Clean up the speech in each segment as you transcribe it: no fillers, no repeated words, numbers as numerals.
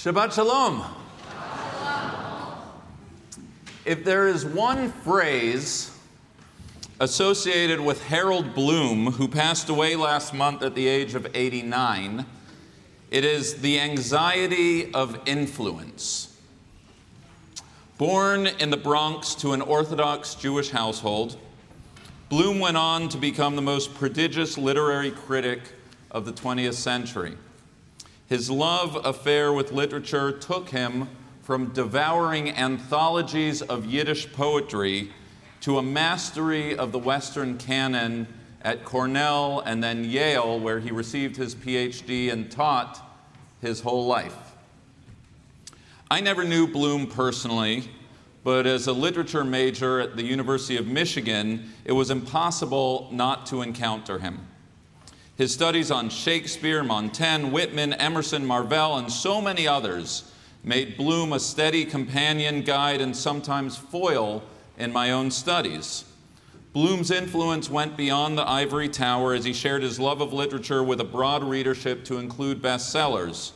Shabbat Shalom. If there is one phrase associated with Harold Bloom, who passed away last month at the age of 89, it is the anxiety of influence. Born in the Bronx to an Orthodox Jewish household, Bloom went on to become the most prodigious literary critic of the 20th century. His love affair with literature took him from devouring anthologies of Yiddish poetry to a mastery of the Western canon at Cornell and then Yale, where he received his PhD and taught his whole life. I never knew Bloom personally, but as a literature major at the University of Michigan, it was impossible not to encounter him. His studies on Shakespeare, Montaigne, Whitman, Emerson, Marvell, and so many others made Bloom a steady companion, guide, and sometimes foil in my own studies. Bloom's influence went beyond the ivory tower as he shared his love of literature with a broad readership to include bestsellers.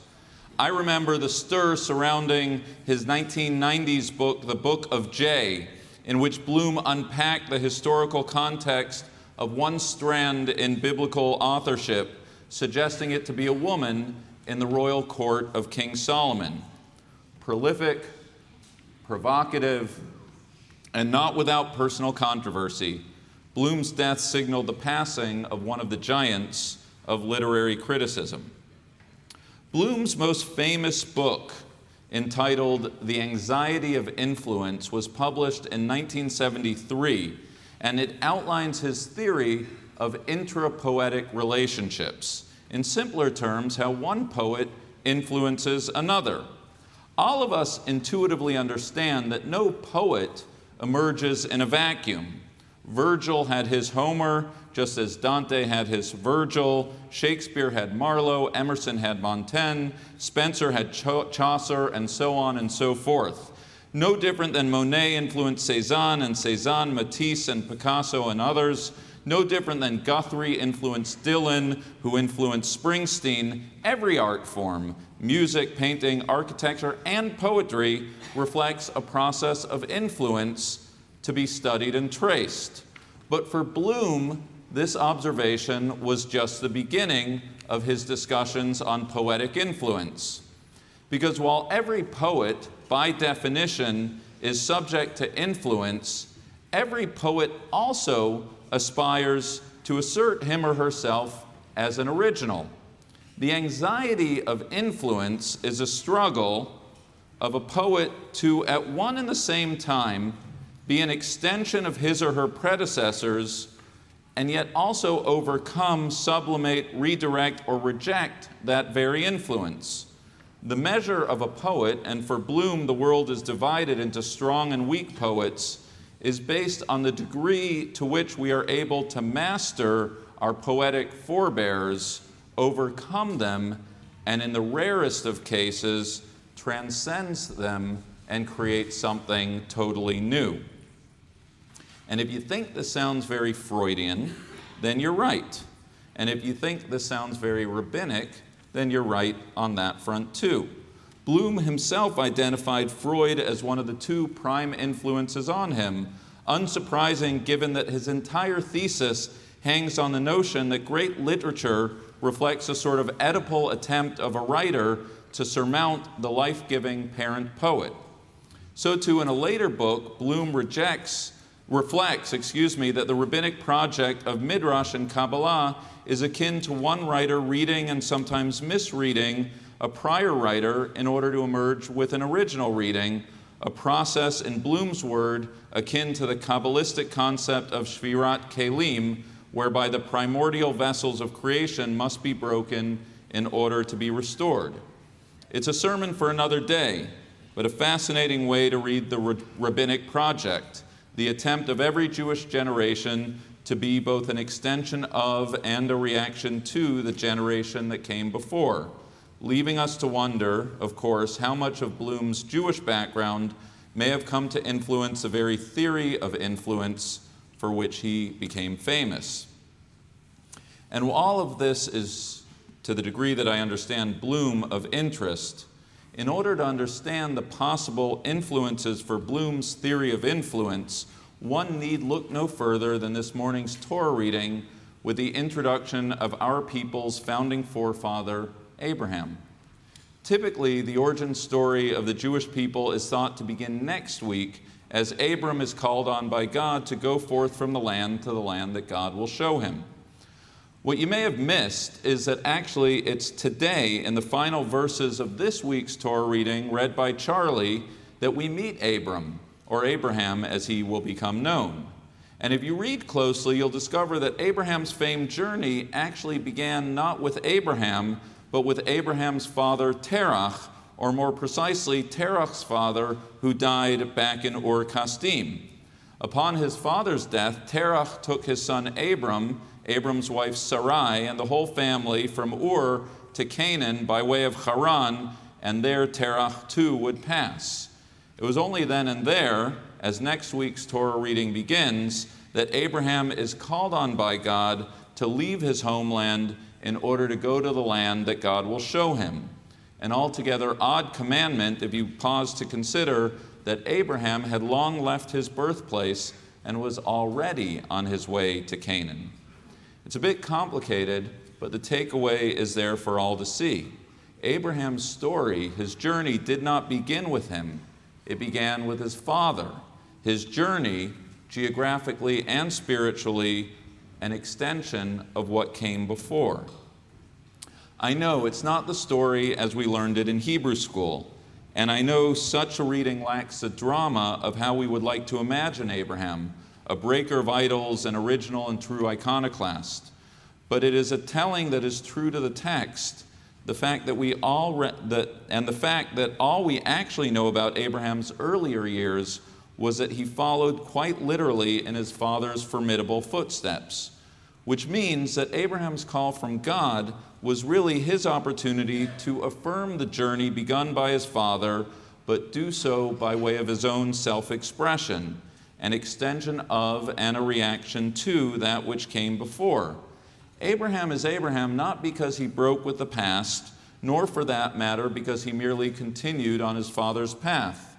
I remember the stir surrounding his 1990s book, The Book of J, in which Bloom unpacked the historical context of one strand in biblical authorship, suggesting it to be a woman in the royal court of King Solomon. Prolific, provocative, and not without personal controversy, Bloom's death signaled the passing of one of the giants of literary criticism. Bloom's most famous book, entitled The Anxiety of Influence, was published in 1973, and it outlines his theory of intrapoetic relationships. In simpler terms, how one poet influences another. All of us intuitively understand that no poet emerges in a vacuum. Virgil had his Homer, just as Dante had his Virgil, Shakespeare had Marlowe, Emerson had Montaigne, Spencer had Chaucer, and so on and so forth. No different than Monet influenced Cézanne, and Cézanne, Matisse, and Picasso, and others. No different than Guthrie influenced Dylan, who influenced Springsteen. Every art form, music, painting, architecture, and poetry, reflects a process of influence to be studied and traced. But for Bloom, this observation was just the beginning of his discussions on poetic influence. Because while every poet, by definition, is subject to influence, every poet also aspires to assert him or herself as an original. The anxiety of influence is a struggle of a poet to, at one and the same time, be an extension of his or her predecessors, and yet also overcome, sublimate, redirect, or reject that very influence. The measure of a poet, and for Bloom the world is divided into strong and weak poets, is based on the degree to which we are able to master our poetic forebears, overcome them, and in the rarest of cases, transcends them and create something totally new. And if you think this sounds very Freudian, then you're right. And if you think this sounds very rabbinic, then you're right on that front too. Bloom himself identified Freud as one of the two prime influences on him, unsurprising given that his entire thesis hangs on the notion that great literature reflects a sort of Oedipal attempt of a writer to surmount the life-giving parent poet. So too in a later book, Bloom reflects that the rabbinic project of Midrash and Kabbalah is akin to one writer reading and sometimes misreading a prior writer in order to emerge with an original reading, a process, in Bloom's word, akin to the Kabbalistic concept of Shvirat Kelim, whereby the primordial vessels of creation must be broken in order to be restored. It's a sermon for another day, but a fascinating way to read the rabbinic project, the attempt of every Jewish generation to be both an extension of and a reaction to the generation that came before, leaving us to wonder, of course, how much of Bloom's Jewish background may have come to influence the very theory of influence for which he became famous. And while all of this is, to the degree that I understand Bloom, of interest, In order to understand the possible influences for Bloom's theory of influence, one need look no further than this morning's Torah reading with the introduction of our people's founding forefather, Abraham. Typically, the origin story of the Jewish people is thought to begin next week as Abram is called on by God to go forth from the land to the land that God will show him. What you may have missed is that actually it's today, in the final verses of this week's Torah reading read by Charlie, that we meet Abram, or Abraham as he will become known. And if you read closely, you'll discover that Abraham's famed journey actually began not with Abraham, but with Abraham's father Terach, or more precisely, Terach's father, who died back in Ur Kasdim. Upon his father's death, Terach took his son Abram, Abram's wife Sarai, and the whole family from Ur to Canaan by way of Haran, and there Terach too would pass. It was only then and there, as next week's Torah reading begins, that Abraham is called on by God to leave his homeland in order to go to the land that God will show him. An altogether odd commandment if you pause to consider that Abraham had long left his birthplace and was already on his way to Canaan. It's a bit complicated, but the takeaway is there for all to see. Abraham's story, his journey, did not begin with him. It began with his father. His journey, geographically and spiritually, an extension of what came before. I know it's not the story as we learned it in Hebrew school, and I know such a reading lacks the drama of how we would like to imagine Abraham, a breaker of idols, an original and true iconoclast. But it is a telling that is true to the text, the fact that the fact that all we actually know about Abraham's earlier years was that he followed quite literally in his father's formidable footsteps, which means that Abraham's call from God was really his opportunity to affirm the journey begun by his father, but do so by way of his own self-expression, an extension of and a reaction to that which came before. Abraham is Abraham not because he broke with the past, nor for that matter because he merely continued on his father's path.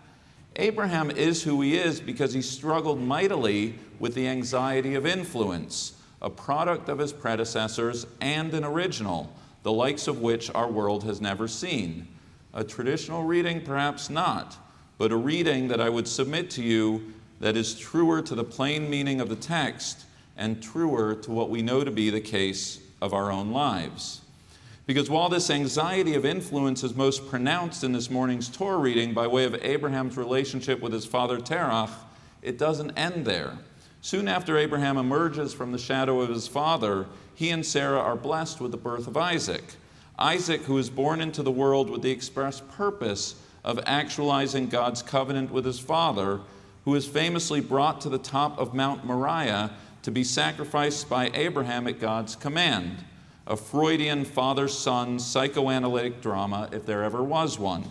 Abraham is who he is because he struggled mightily with the anxiety of influence, a product of his predecessors and an original, the likes of which our world has never seen. A traditional reading, perhaps not, but a reading that I would submit to you that is truer to the plain meaning of the text and truer to what we know to be the case of our own lives. Because while this anxiety of influence is most pronounced in this morning's Torah reading by way of Abraham's relationship with his father Terach, it doesn't end there. Soon after Abraham emerges from the shadow of his father, he and Sarah are blessed with the birth of Isaac. Isaac, who is born into the world with the express purpose of actualizing God's covenant with his father, who is famously brought to the top of Mount Moriah to be sacrificed by Abraham at God's command, a Freudian father-son psychoanalytic drama if there ever was one.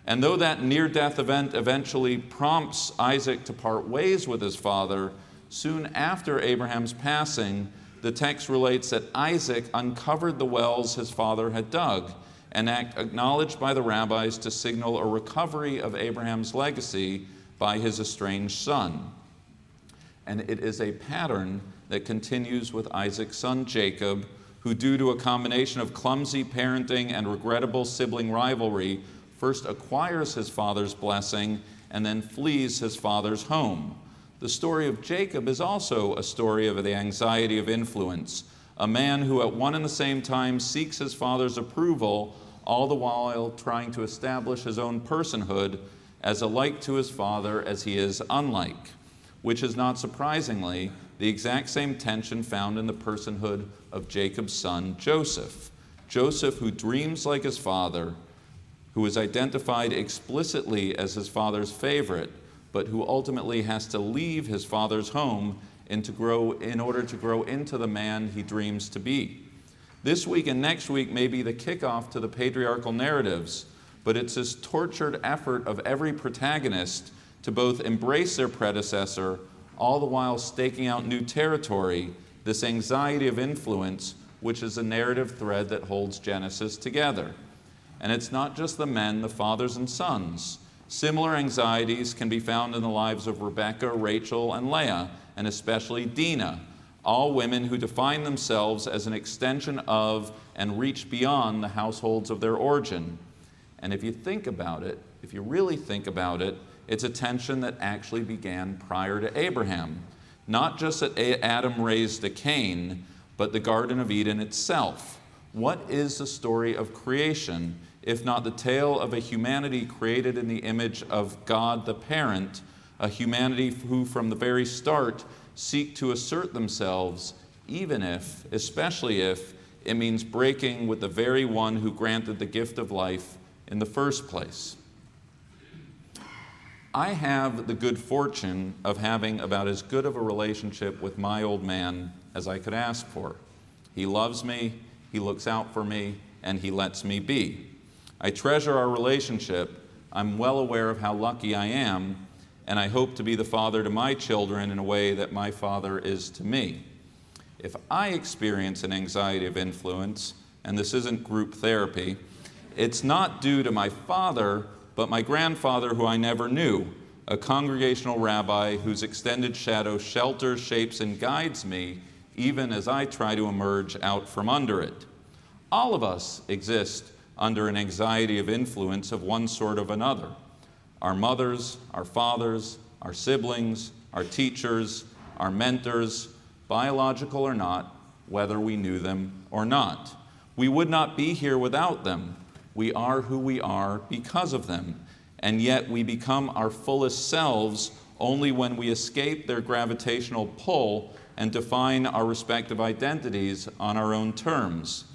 And though that near-death event eventually prompts Isaac to part ways with his father, soon after Abraham's passing, the text relates that Isaac uncovered the wells his father had dug, an act acknowledged by the rabbis to signal a recovery of Abraham's legacy by his estranged son. And it is a pattern that continues with Isaac's son Jacob, who, due to a combination of clumsy parenting and regrettable sibling rivalry, first acquires his father's blessing and then flees his father's home. The story of Jacob is also a story of the anxiety of influence, a man who at one and the same time seeks his father's approval, all the while trying to establish his own personhood as alike to his father as he is unlike, which is not surprisingly the exact same tension found in the personhood of Jacob's son Joseph. Joseph, who dreams like his father, who is identified explicitly as his father's favorite, but who ultimately has to leave his father's home in order to grow into the man he dreams to be. This week and next week may be the kickoff to the patriarchal narratives, but it's this tortured effort of every protagonist to both embrace their predecessor, all the while staking out new territory, this anxiety of influence, which is a narrative thread that holds Genesis together. And it's not just the men, the fathers and sons. Similar anxieties can be found in the lives of Rebekah, Rachel, and Leah, and especially Dinah, all women who define themselves as an extension of and reach beyond the households of their origin. And if you think about it, if you really think about it, it's a tension that actually began prior to Abraham. Not just that Adam raised a Cain, but the Garden of Eden itself. What is the story of creation, if not the tale of a humanity created in the image of God the parent, a humanity who from the very start seek to assert themselves, even if, especially if, it means breaking with the very one who granted the gift of life in the first place. I have the good fortune of having about as good of a relationship with my old man as I could ask for. He loves me, he looks out for me, and he lets me be. I treasure our relationship. I'm well aware of how lucky I am, and I hope to be the father to my children in a way that my father is to me. If I experience an anxiety of influence, and this isn't group therapy, it's not due to my father, but my grandfather, who I never knew, a congregational rabbi whose extended shadow shelters, shapes, and guides me, even as I try to emerge out from under it. All of us exist under an anxiety of influence of one sort or another. Our mothers, our fathers, our siblings, our teachers, our mentors, biological or not, whether we knew them or not. We would not be here without them. We are who we are because of them, and yet we become our fullest selves only when we escape their gravitational pull and define our respective identities on our own terms.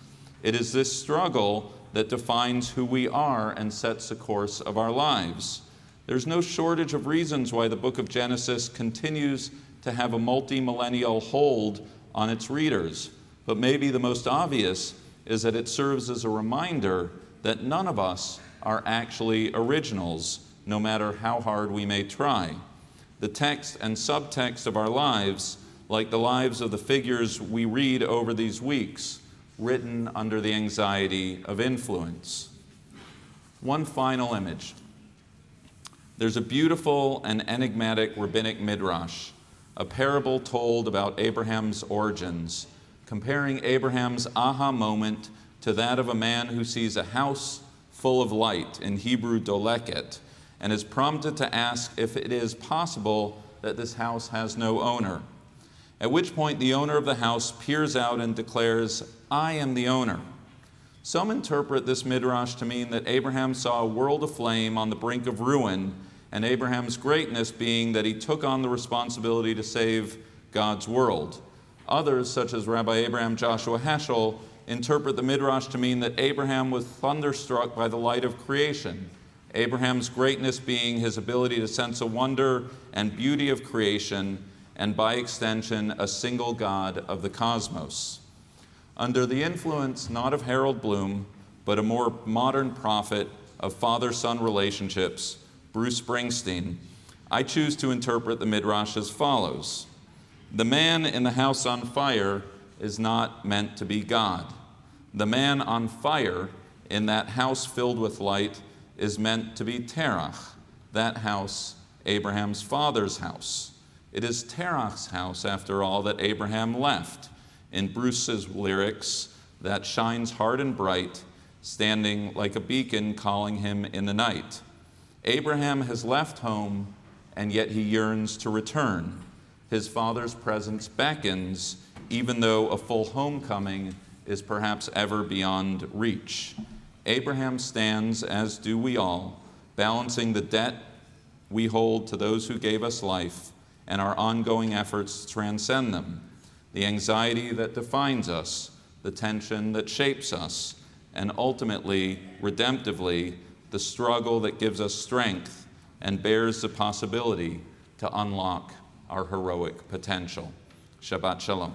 It is this struggle that defines who we are and sets the course of our lives. There's no shortage of reasons why the book of Genesis continues to have a multi-millennial hold on its readers, but maybe the most obvious is that it serves as a reminder that none of us are actually originals, no matter how hard we may try. The text and subtext of our lives, like the lives of the figures we read over these weeks, written under the anxiety of influence. One final image. There's a beautiful and enigmatic rabbinic midrash, a parable told about Abraham's origins, comparing Abraham's aha moment to that of a man who sees a house full of light, in Hebrew doleket, and is prompted to ask if it is possible that this house has no owner. At which point the owner of the house peers out and declares, "I am the owner." Some interpret this midrash to mean that Abraham saw a world aflame on the brink of ruin, and Abraham's greatness being that he took on the responsibility to save God's world. Others, such as Rabbi Abraham Joshua Heschel, interpret the midrash to mean that Abraham was thunderstruck by the light of creation, Abraham's greatness being his ability to sense the wonder and beauty of creation, and by extension, a single God of the cosmos. Under the influence not of Harold Bloom, but a more modern prophet of father-son relationships, Bruce Springsteen, I choose to interpret the midrash as follows. The man in the house on fire is not meant to be God. The man on fire in that house filled with light is meant to be Terach, that house, Abraham's father's house. It is Terach's house, after all, that Abraham left. In Bruce's lyrics, that shines hard and bright, standing like a beacon calling him in the night. Abraham has left home, and yet he yearns to return. His father's presence beckons, even though a full homecoming is perhaps ever beyond reach. Abraham stands, as do we all, balancing the debt we hold to those who gave us life and our ongoing efforts to transcend them, the anxiety that defines us, the tension that shapes us, and ultimately, redemptively, the struggle that gives us strength and bears the possibility to unlock our heroic potential. Shabbat Shalom.